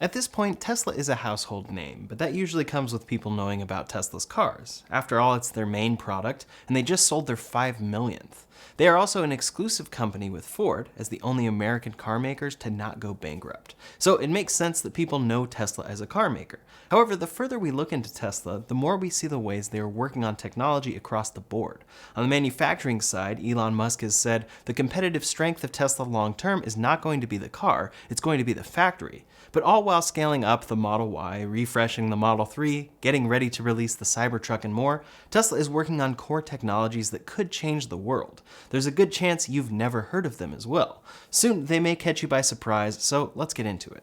At this point, Tesla is a household name, but that usually comes with people knowing about Tesla's cars. After all, it's their main product, and they just sold their 5 millionth. They are also an exclusive company with Ford, as the only American car makers to not go bankrupt. So it makes sense that people know Tesla as a car maker. However, the further we look into Tesla, the more we see the ways they are working on technology across the board. On the manufacturing side, Elon Musk has said the competitive strength of Tesla long term is not going to be the car, it's going to be the factory. But all while scaling up the Model Y, refreshing the Model 3, getting ready to release the Cybertruck and more, Tesla is working on core technologies that could change the world. There's a good chance you've never heard of them as well. Soon they may catch you by surprise, so let's get into it.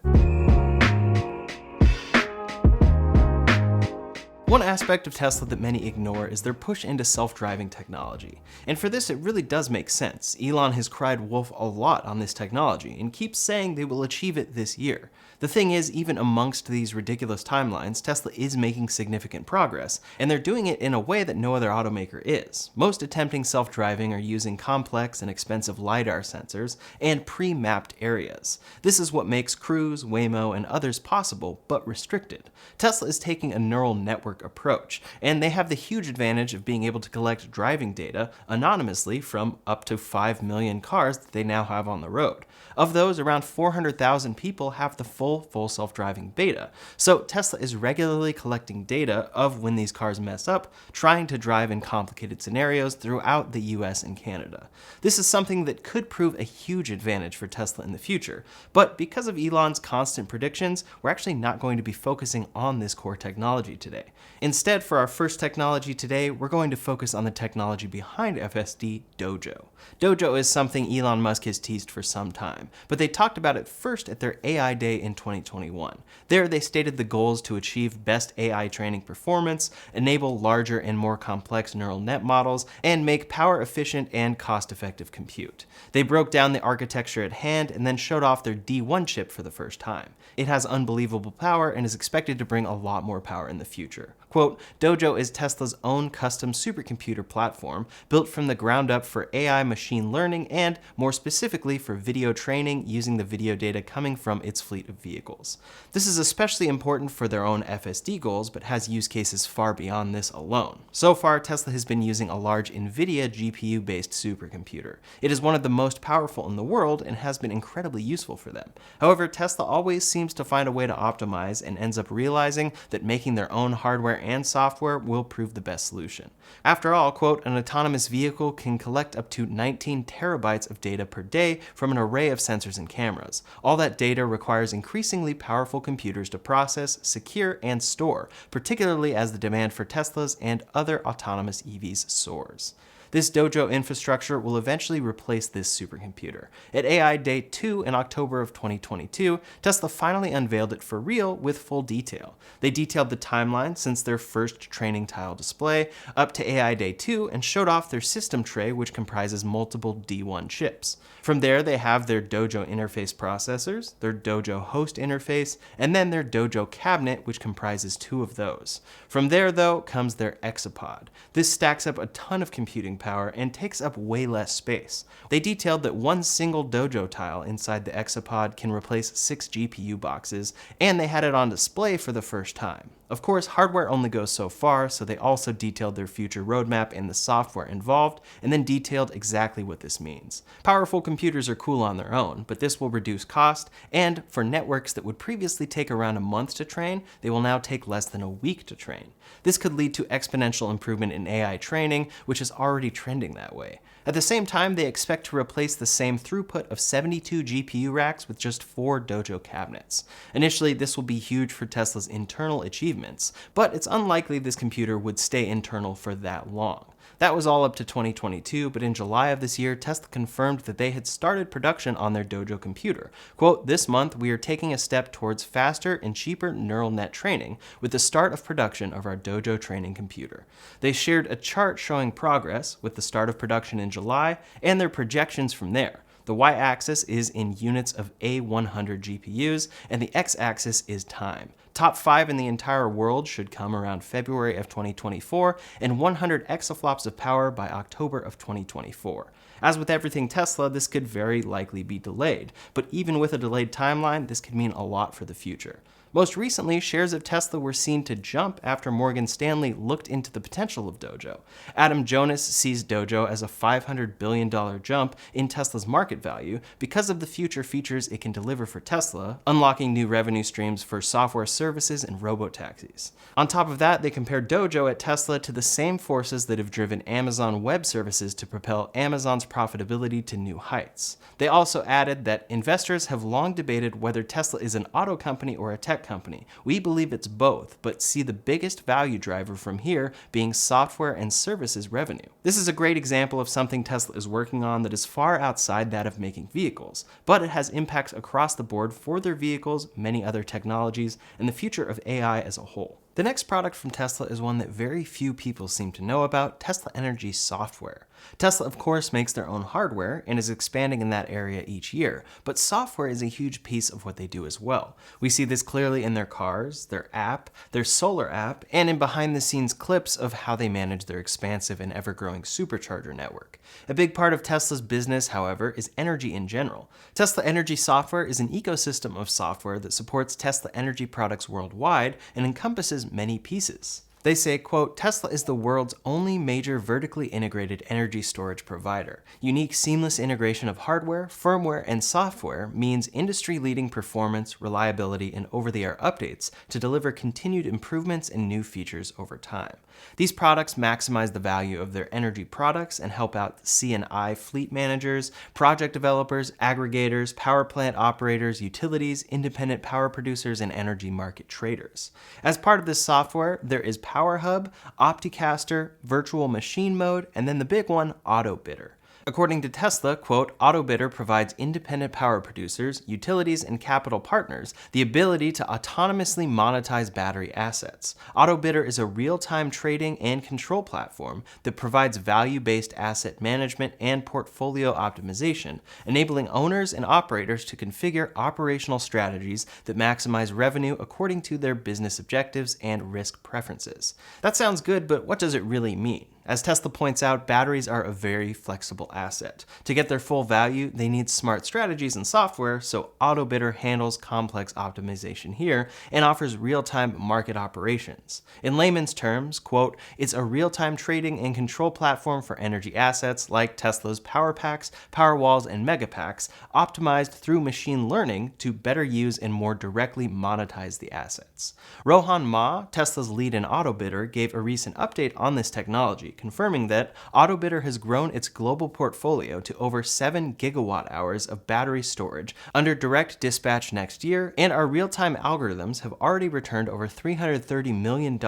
One aspect of Tesla that many ignore is their push into self-driving technology. And for this, it really does make sense. Elon has cried wolf a lot on this technology and keeps saying they will achieve it this year. The thing is, even amongst these ridiculous timelines, Tesla is making significant progress, and they're doing it in a way that no other automaker is. Most attempting self-driving are using complex and expensive LiDAR sensors and pre-mapped areas. This is what makes Cruise, Waymo, and others possible, but restricted. Tesla is taking a neural network approach, and they have the huge advantage of being able to collect driving data anonymously from up to 5 million cars that they now have on the road. Of those, around 400,000 people have the full self-driving beta. So Tesla is regularly collecting data of when these cars mess up, trying to drive in complicated scenarios throughout the US and Canada. This is something that could prove a huge advantage for Tesla in the future, but because of Elon's constant predictions, we're actually not going to be focusing on this core technology today. Instead, for our first technology today, we're going to focus on the technology behind FSD Dojo. Dojo is something Elon Musk has teased for some time, but they talked about it first at their AI Day in 2021. There, they stated the goals to achieve best AI training performance, enable larger and more complex neural net models, and make power-efficient and cost-effective compute. They broke down the architecture at hand and then showed off their D1 chip for the first time. It has unbelievable power and is expected to bring a lot more power in the future. Quote, Dojo is Tesla's own custom supercomputer platform built from the ground up for AI machine learning and, more specifically, for video training using the video data coming from its fleet of vehicles. This is especially important for their own FSD goals, but has use cases far beyond this alone. So far, Tesla has been using a large NVIDIA GPU-based supercomputer. It is one of the most powerful in the world and has been incredibly useful for them. However, Tesla always seems to find a way to optimize and ends up realizing that making their own hardware and software will prove the best solution. After all, quote, an autonomous vehicle can collect up to 19 terabytes of data per day from an array of sensors and cameras. All that data requires increasingly powerful computers to process, secure, and store, particularly as the demand for Teslas and other autonomous EVs soars. This Dojo infrastructure will eventually replace this supercomputer. At AI Day 2 in October of 2022, Tesla finally unveiled it for real with full detail. They detailed the timeline since their first training tile display up to AI Day 2 and showed off their system tray, which comprises multiple D1 chips. From there, they have their Dojo interface processors, their Dojo host interface, and then their Dojo cabinet, which comprises 2 of those. From there, though, comes their Exapod. This stacks up a ton of computing power and takes up way less space. They detailed that one single Dojo tile inside the Exapod can replace 6 GPU boxes, and they had it on display for the first time. Of course, hardware only goes so far, so they also detailed their future roadmap and the software involved, and then detailed exactly what this means. Powerful computers are cool on their own, but this will reduce cost, and for networks that would previously take around a month to train, they will now take less than a week to train. This could lead to exponential improvement in AI training, which is already trending that way. At the same time, they expect to replace the same throughput of 72 GPU racks with just 4 Dojo cabinets. Initially, this will be huge for Tesla's internal achievements, but it's unlikely this computer would stay internal for that long. That was all up to 2022, but in July of this year, Tesla confirmed that they had started production on their Dojo computer. Quote, this month, we are taking a step towards faster and cheaper neural net training with the start of production of our Dojo training computer. They shared a chart showing progress with the start of production in July and their projections from there. The y-axis is in units of A100 GPUs, and the x-axis is time. Top 5 in the entire world should come around February of 2024, and 100 exaflops of power by October of 2024. As with everything Tesla, this could very likely be delayed, but even with a delayed timeline, this could mean a lot for the future. Most recently, shares of Tesla were seen to jump after Morgan Stanley looked into the potential of Dojo. Adam Jonas sees Dojo as a $500 billion jump in Tesla's market value because of the future features it can deliver for Tesla, unlocking new revenue streams for software services and robotaxis. On top of that, they compared Dojo at Tesla to the same forces that have driven Amazon Web Services to propel Amazon's profitability to new heights. They also added that investors have long debated whether Tesla is an auto company or a tech company. We believe it's both, but see the biggest value driver from here being software and services revenue. This is a great example of something Tesla is working on that is far outside that of making vehicles, but it has impacts across the board for their vehicles, many other technologies, and the future of AI as a whole. The next product from Tesla is one that very few people seem to know about, Tesla Energy software. Tesla, of course, makes their own hardware and is expanding in that area each year, but software is a huge piece of what they do as well. We see this clearly in their cars, their app, their solar app, and in behind-the-scenes clips of how they manage their expansive and ever-growing Supercharger Network. A big part of Tesla's business, however, is energy in general. Tesla Energy software is an ecosystem of software that supports Tesla Energy products worldwide and encompasses many pieces. They say, quote, Tesla is the world's only major vertically integrated energy storage provider. Unique seamless integration of hardware, firmware, and software means industry-leading performance, reliability, and over-the-air updates to deliver continued improvements and new features over time. These products maximize the value of their energy products and help out C&I fleet managers, project developers, aggregators, power plant operators, utilities, independent power producers, and energy market traders. As part of this software, there is Power Hub, OptiCaster, Virtual Machine Mode, and then the big one, Auto Bidder. According to Tesla, quote, Auto Bidder provides independent power producers, utilities, and capital partners the ability to autonomously monetize battery assets. Auto Bidder is a real-time trading and control platform that provides value-based asset management and portfolio optimization, enabling owners and operators to configure operational strategies that maximize revenue according to their business objectives and risk preferences. That sounds good, but what does it really mean? As Tesla points out, batteries are a very flexible asset. To get their full value, they need smart strategies and software, so AutoBidder handles complex optimization here and offers real-time market operations. In layman's terms, quote, it's a real-time trading and control platform for energy assets like Tesla's Powerpacks, Powerwalls, and Megapacks, optimized through machine learning to better use and more directly monetize the assets. Rohan Ma, Tesla's lead in AutoBidder, gave a recent update on this technology, confirming that AutoBidder has grown its global portfolio to over 7 gigawatt hours of battery storage under direct dispatch next year, and our real-time algorithms have already returned over $330 million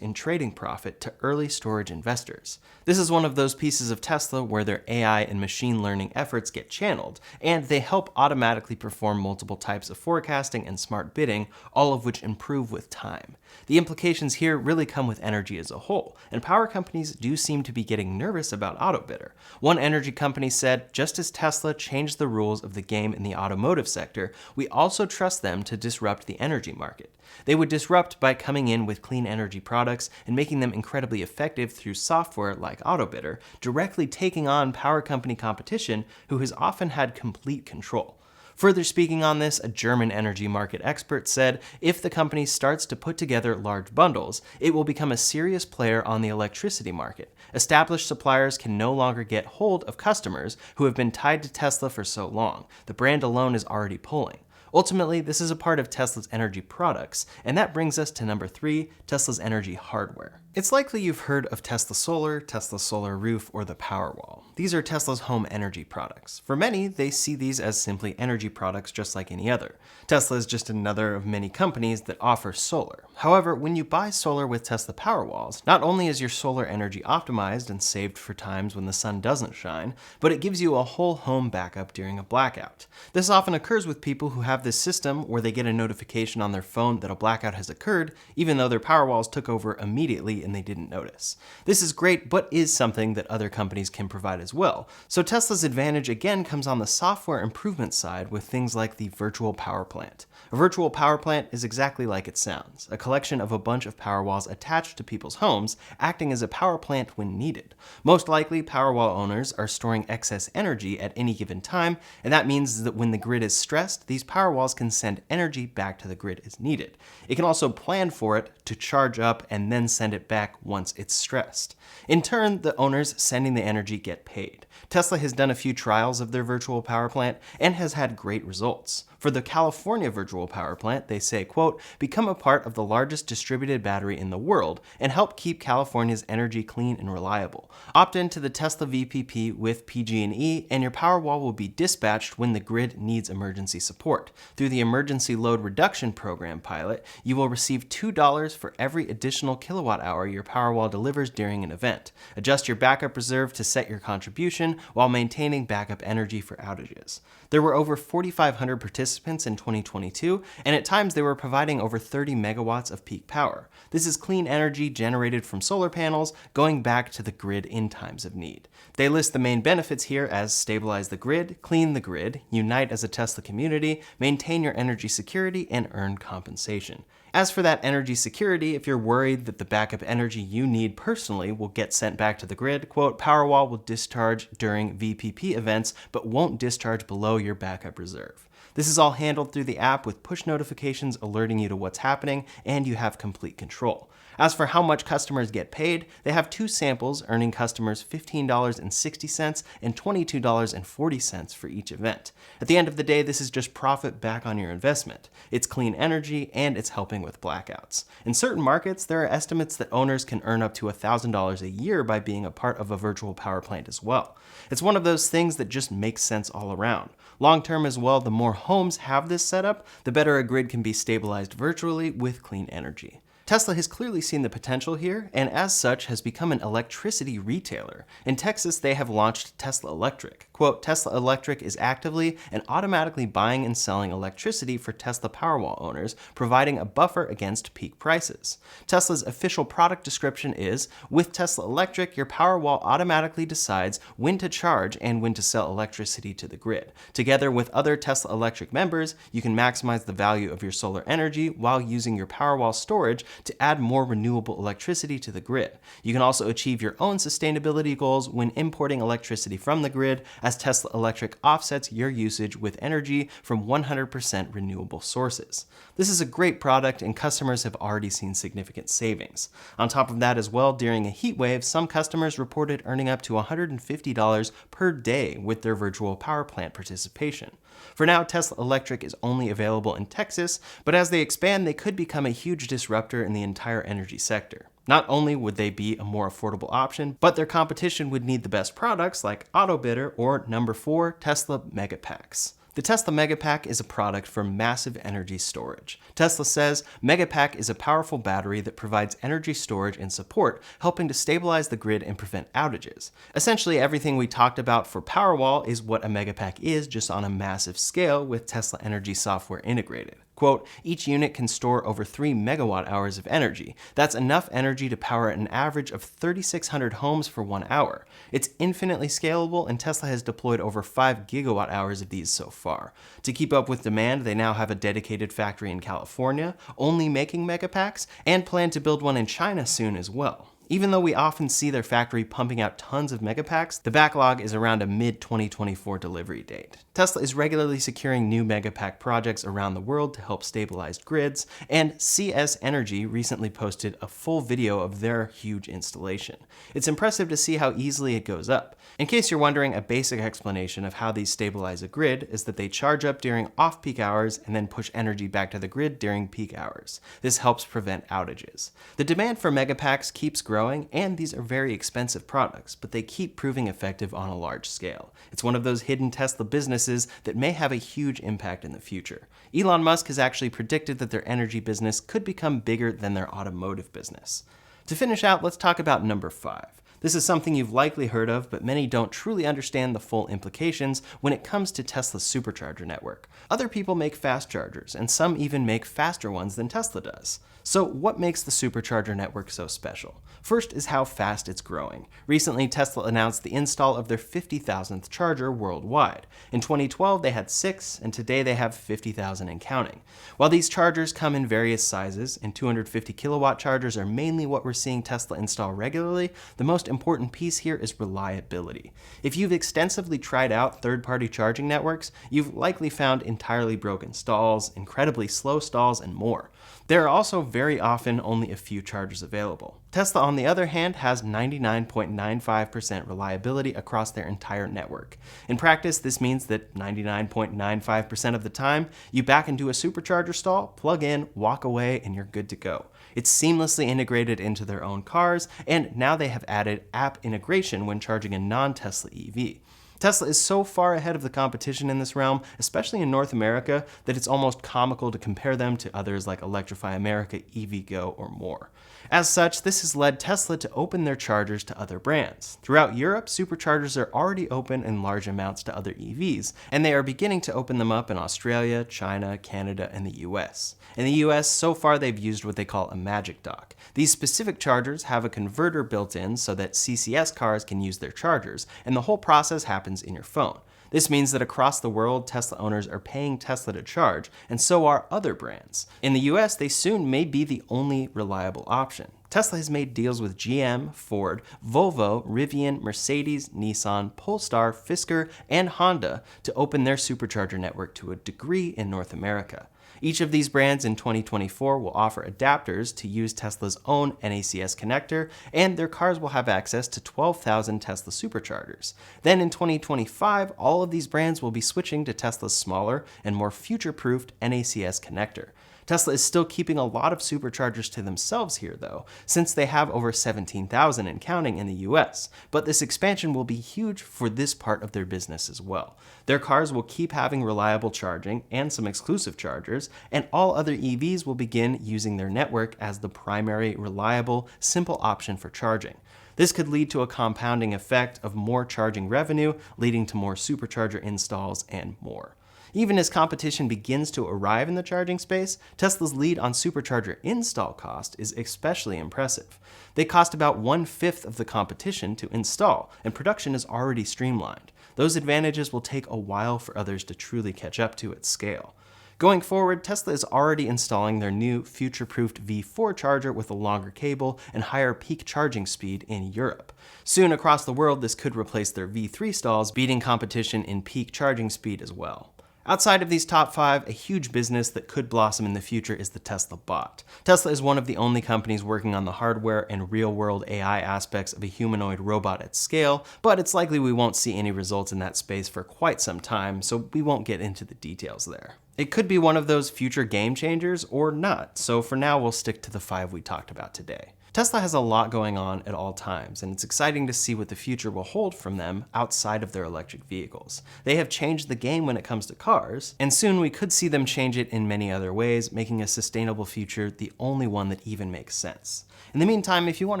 in trading profit to early storage investors. This is one of those pieces of Tesla where their AI and machine learning efforts get channeled, and they help automatically perform multiple types of forecasting and smart bidding, all of which improve with time. The implications here really come with energy as a whole, and power companies do seem to be getting nervous about AutoBidder. One energy company said, just as Tesla changed the rules of the game in the automotive sector, we also trust them to disrupt the energy market. They would disrupt by coming in with clean energy products and making them incredibly effective through software like AutoBidder, directly taking on power company competition who has often had complete control. Further speaking on this, a German energy market expert said, if the company starts to put together large bundles, it will become a serious player on the electricity market. Established suppliers can no longer get hold of customers who have been tied to Tesla for so long. The brand alone is already pulling. Ultimately, this is a part of Tesla's energy products, and that brings us to number 3, Tesla's energy hardware. It's likely you've heard of Tesla Solar Roof, or the Powerwall. These are Tesla's home energy products. For many, they see these as simply energy products just like any other. Tesla is just another of many companies that offer solar. However, when you buy solar with Tesla Powerwalls, not only is your solar energy optimized and saved for times when the sun doesn't shine, but it gives you a whole home backup during a blackout. This often occurs with people who have this system where they get a notification on their phone that a blackout has occurred, even though their Powerwalls took over immediately and they didn't notice. This is great, but is something that other companies can provide as well. So Tesla's advantage again comes on the software improvement side with things like the virtual power plant. A virtual power plant is exactly like it sounds, a collection of a bunch of Powerwalls attached to people's homes, acting as a power plant when needed. Most likely, Powerwall owners are storing excess energy at any given time, and that means that when the grid is stressed, these Powerwalls can send energy back to the grid as needed. It can also plan for it to charge up and then send it back once it's stressed. In turn, the owners sending the energy get paid. Tesla has done a few trials of their virtual power plant and has had great results. For the California virtual power plant, they say, quote, become a part of the largest distributed battery in the world and help keep California's energy clean and reliable. Opt into the Tesla VPP with PG&E and your Powerwall will be dispatched when the grid needs emergency support. Through the Emergency Load Reduction Program pilot, you will receive $2 for every additional kilowatt hour your Powerwall delivers during an event. Adjust your backup reserve to set your contribution while maintaining backup energy for outages. There were over 4,500 participants in 2022, and at times they were providing over 30 megawatts of peak power. This is clean energy generated from solar panels going back to the grid in times of need. They list the main benefits here as stabilize the grid, clean the grid, unite as a Tesla community, maintain your energy security, and earn compensation. As for that energy security, if you're worried that the backup energy you need personally will get sent back to the grid, quote, Powerwall will discharge during VPP events, but won't discharge below your backup reserve. This is all handled through the app with push notifications alerting you to what's happening, and you have complete control. As for how much customers get paid, they have two samples earning customers $15.60 and $22.40 for each event. At the end of the day, this is just profit back on your investment. It's clean energy and it's helping with blackouts. In certain markets, there are estimates that owners can earn up to $1,000 a year by being a part of a virtual power plant as well. It's one of those things that just makes sense all around. Long term as well, the more homes have this setup, the better a grid can be stabilized virtually with clean energy. Tesla has clearly seen the potential here, and as such has become an electricity retailer. In Texas, they have launched Tesla Electric. Quote, Tesla Electric is actively and automatically buying and selling electricity for Tesla Powerwall owners, providing a buffer against peak prices. Tesla's official product description is, with Tesla Electric, your Powerwall automatically decides when to charge and when to sell electricity to the grid. Together with other Tesla Electric members, you can maximize the value of your solar energy while using your Powerwall storage to add more renewable electricity to the grid. You can also achieve your own sustainability goals when importing electricity from the grid, as Tesla Electric offsets your usage with energy from 100% renewable sources. This is a great product and customers have already seen significant savings. On top of that as well, during a heat wave, some customers reported earning up to $150 per day with their virtual power plant participation. For now, Tesla Electric is only available in Texas, but as they expand, they could become a huge disruptor in the entire energy sector. Not only would they be a more affordable option, but their competition would need the best products like AutoBidder or number 4, Tesla Megapacks. The Tesla Megapack is a product for massive energy storage. Tesla says Megapack is a powerful battery that provides energy storage and support, helping to stabilize the grid and prevent outages. Essentially, everything we talked about for Powerwall is what a Megapack is, just on a massive scale with Tesla Energy software integrated. Quote, each unit can store over 3 megawatt hours of energy. That's enough energy to power an average of 3,600 homes for 1 hour. It's infinitely scalable, and Tesla has deployed over 5 gigawatt hours of these so far. To keep up with demand, they now have a dedicated factory in California, only making Megapacks, and plan to build one in China soon as well. Even though we often see their factory pumping out tons of Megapacks, the backlog is around a mid-2024 delivery date. Tesla is regularly securing new Megapack projects around the world to help stabilize grids, and CCS Energy recently posted a full video of their huge installation. It's impressive to see how easily it goes up. In case you're wondering, a basic explanation of how these stabilize a grid is that they charge up during off-peak hours and then push energy back to the grid during peak hours. This helps prevent outages. The demand for Megapacks keeps growing, and these are very expensive products, but they keep proving effective on a large scale. It's one of those hidden Tesla businesses that may have a huge impact in the future. Elon Musk has actually predicted that their energy business could become bigger than their automotive business. To finish out, let's talk about number 5. This is something you've likely heard of, but many don't truly understand the full implications when it comes to Tesla's Supercharger network. Other people make fast chargers, and some even make faster ones than Tesla does. So what makes the Supercharger network so special? First is how fast it's growing. Recently, Tesla announced the install of their 50,000th charger worldwide. In 2012, they had 6, and today they have 50,000 and counting. While these chargers come in various sizes, and 250 kilowatt chargers are mainly what we're seeing Tesla install regularly, the most important piece here is reliability. If you've extensively tried out third-party charging networks, you've likely found entirely broken stalls, incredibly slow stalls, and more. There are also very often only a few chargers available. Tesla, on the other hand, has 99.95% reliability across their entire network. In practice, this means that 99.95% of the time, you back into a supercharger stall, plug in, walk away, and you're good to go. It's seamlessly integrated into their own cars, and now they have added app integration when charging a non-Tesla EV. Tesla is so far ahead of the competition in this realm, especially in North America, that it's almost comical to compare them to others like Electrify America, EVgo, or more. As such, this has led Tesla to open their chargers to other brands. Throughout Europe, superchargers are already open in large amounts to other EVs, and they are beginning to open them up in Australia, China, Canada, and the US. In the US, so far they've used what they call a magic dock. These specific chargers have a converter built in so that CCS cars can use their chargers, and the whole process happens in your phone. This means that across the world, Tesla owners are paying Tesla to charge, and so are other brands. In the US, they soon may be the only reliable option. Tesla has made deals with GM, Ford, Volvo, Rivian, Mercedes, Nissan, Polestar, Fisker, and Honda to open their supercharger network to a degree in North America. Each of these brands in 2024 will offer adapters to use Tesla's own NACS connector, and their cars will have access to 12,000 Tesla superchargers. Then in 2025, all of these brands will be switching to Tesla's smaller and more future-proofed NACS connector. Tesla is still keeping a lot of superchargers to themselves here though, since they have over 17,000 and counting in the US, but this expansion will be huge for this part of their business as well. Their cars will keep having reliable charging and some exclusive chargers, and all other EVs will begin using their network as the primary, reliable, simple option for charging. This could lead to a compounding effect of more charging revenue, leading to more supercharger installs and more. Even as competition begins to arrive in the charging space, Tesla's lead on supercharger install cost is especially impressive. They cost about 1/5 of the competition to install, and production is already streamlined. Those advantages will take a while for others to truly catch up to at scale. Going forward, Tesla is already installing their new future-proofed V4 charger with a longer cable and higher peak charging speed in Europe. Soon across the world, this could replace their V3 stalls, beating competition in peak charging speed as well. Outside of these top 5, a huge business that could blossom in the future is the Tesla bot. Tesla is one of the only companies working on the hardware and real-world AI aspects of a humanoid robot at scale, but it's likely we won't see any results in that space for quite some time, so we won't get into the details there. It could be one of those future game changers or not, so for now we'll stick to the 5 we talked about today. Tesla has a lot going on at all times, and it's exciting to see what the future will hold from them outside of their electric vehicles. They have changed the game when it comes to cars, and soon we could see them change it in many other ways, making a sustainable future the only one that even makes sense. In the meantime, if you want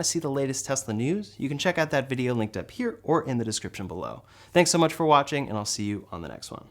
to see the latest Tesla news, you can check out that video linked up here or in the description below. Thanks so much for watching, and I'll see you on the next one.